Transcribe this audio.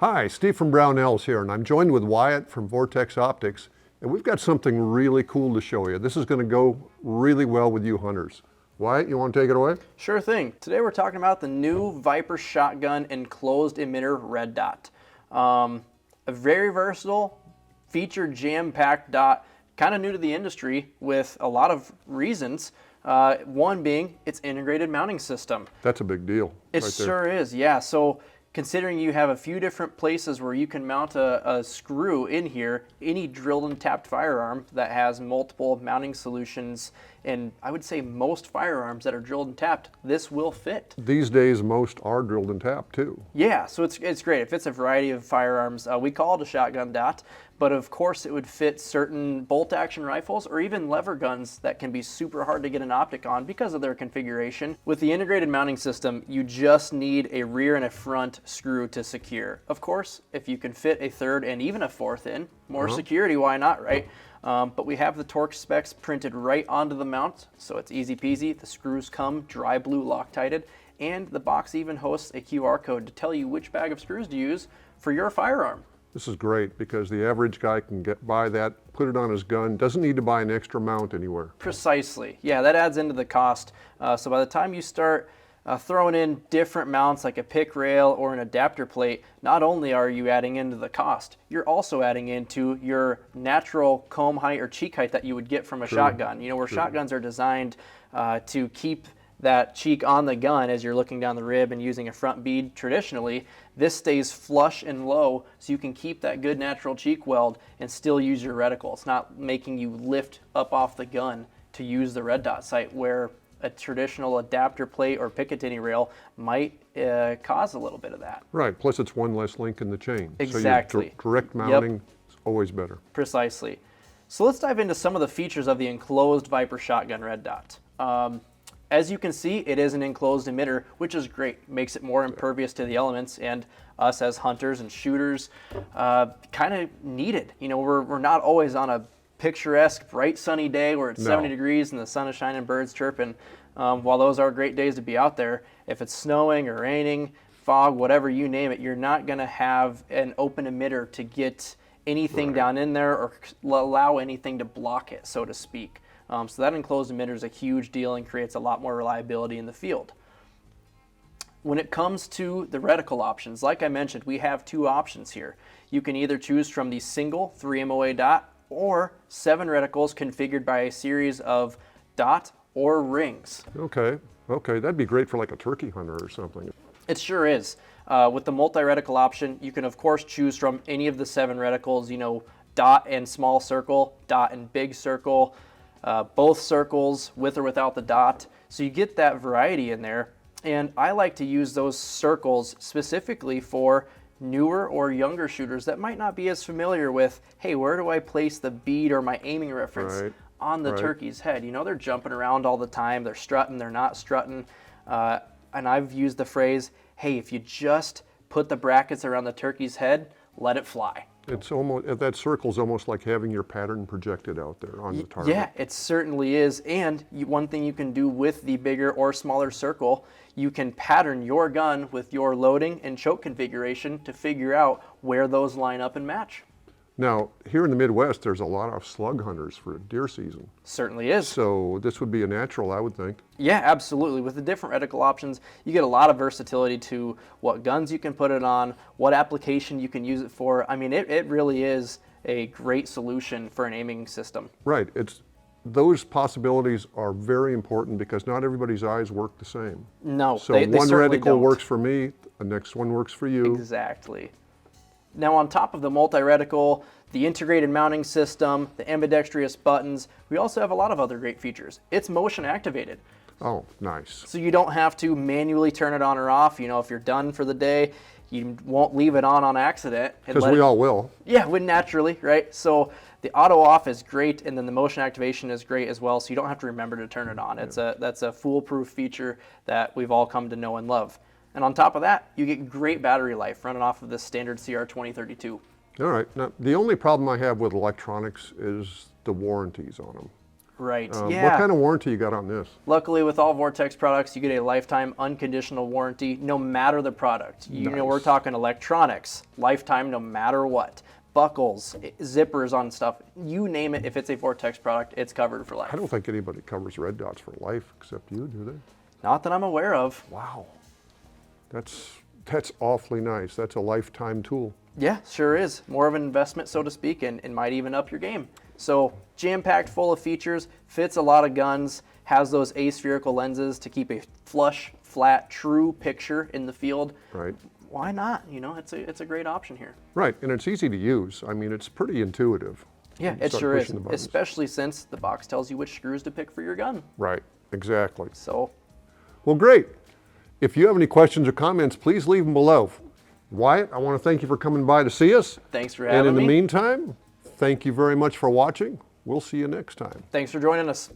Hi, Steve from Brownells here, and I'm joined with Wyatt from Vortex Optics, and we've got something really cool to show you. This is going to go really well with you hunters. Wyatt, you want to take it away? Sure thing. Today we're talking about the new Viper shotgun enclosed emitter red dot. A very versatile, feature jam-packed dot, kind of new to the industry with a lot of reasons. One being its integrated mounting system. That's a big deal. It right there. sure is, yeah. So considering you have a few different places where you can mount a screw in here, any drilled and tapped firearm that has multiple mounting solutions, and I would say most firearms that are drilled and tapped, this will fit. These days, most are drilled and tapped too. Yeah, so it's great. It fits a variety of firearms. We call it a shotgun dot, but of course it would fit certain bolt-action rifles or even lever guns that can be super hard to get an optic on because of their configuration. With the integrated mounting system, you just need a rear and a front screw to secure. Of course, if you can fit a third and even a fourth in, more security, why not, right? But we have the torque specs printed right onto the mount, so it's easy peasy. The screws come dry blue Loctited, and the box even hosts a QR code to tell you which bag of screws to use for your firearm. This is great because the average guy can buy that, put it on his gun, doesn't need to buy an extra mount anywhere. Precisely. Yeah, that adds into the cost. So by the time you start throwing in different mounts like a pick rail or an adapter plate, not only are you adding into the cost, you're also adding into your natural comb height or cheek height that you would get from a shotgun. You know, where shotguns are designed to keep that cheek on the gun as you're looking down the rib and using a front bead traditionally. This stays flush and low so you can keep that good natural cheek weld and still use your reticle. It's not making you lift up off the gun to use the red dot sight where a traditional adapter plate or Picatinny rail might cause a little bit of that. Right, plus it's one less link in the chain. Exactly. So direct mounting is always better. Precisely. So let's dive into some of the features of the enclosed Viper shotgun red dot. As you can see, it is an enclosed emitter, which is great. Makes it more impervious to the elements, and us as hunters and shooters kind of need it. You know, we're not always on a picturesque, bright, sunny day where it's 70 degrees and the sun is shining, birds chirping. While those are great days to be out there, if it's snowing or raining, fog, whatever you name it, you're not going to have an open emitter to get anything down in there or allow anything to block it, so to speak. So that enclosed emitter is a huge deal and creates a lot more reliability in the field. When it comes to the reticle options, like I mentioned, we have two options here. You can either choose from the single 3 MOA dot or 7 reticles configured by a series of dot or rings. Okay, that'd be great for like a turkey hunter or something. It sure is. With the multi-reticle option, you can of course choose from any of the 7 reticles, you know, dot and small circle, dot and big circle, both circles with or without the dot. So you get that variety in there. And I like to use those circles specifically for newer or younger shooters that might not be as familiar with, hey, where do I place the bead or my aiming reference on the turkey's head? You know, they're jumping around all the time, they're strutting, they're not strutting. And I've used the phrase, hey, if you just put the brackets around the turkey's head, let it fly. It's almost, that circle's almost like having your pattern projected out there on the target. Yeah, it certainly is. And one thing you can do with the bigger or smaller circle, you can pattern your gun with your loading and choke configuration to figure out where those line up and match. Now, here in the Midwest, there's a lot of slug hunters for deer season. Certainly is. So this would be a natural, I would think. Yeah, absolutely. With the different reticle options, you get a lot of versatility to what guns you can put it on, what application you can use it for. I mean, it really is a great solution for an aiming system. Right. Those possibilities are very important because not everybody's eyes work the same. No, so they one certainly reticle don't. works for me, the next one works for you. Exactly. Now on top of the multi-reticle, the integrated mounting system, the ambidextrous buttons, we also have a lot of other great features. It's motion activated. Oh, nice. So you don't have to manually turn it on or off. You know, if you're done for the day, you won't leave it on accident. Because we all will. Yeah, naturally, right? So the auto off is great, and then the motion activation is great as well, so you don't have to remember to turn it on. That's a foolproof feature that we've all come to know and love. And on top of that, you get great battery life running off of this standard CR2032. All right. Now, the only problem I have with electronics is the warranties on them. Right. What Yeah. kind of warranty you got on this? Luckily, with all Vortex products, you get a lifetime unconditional warranty no matter the product. You know, we're Nice. talking electronics, lifetime no matter what. Buckles, zippers on stuff, you name it, if it's a Vortex product, it's covered for life. I don't think anybody covers red dots for life except you, do they? Not that I'm aware of. Wow. That's awfully nice. That's a lifetime tool. Yeah, sure is. More of an investment, so to speak, and might even up your game. So jam-packed full of features, fits a lot of guns, has those aspherical lenses to keep a flush, flat, true picture in the field. Right. Why not? You know, it's a great option here. Right, and it's easy to use. I mean, it's pretty intuitive. Yeah, when you it start sure is, pushing the buttons. especially since the box tells you which screws to pick for your gun. Right, exactly. So, Well, great. If you have any questions or comments, please leave them below. Wyatt, I want to thank you for coming by to see us. thanks for And having in me. the meantime, thank you very much for watching. We'll see you next time. Thanks for joining us.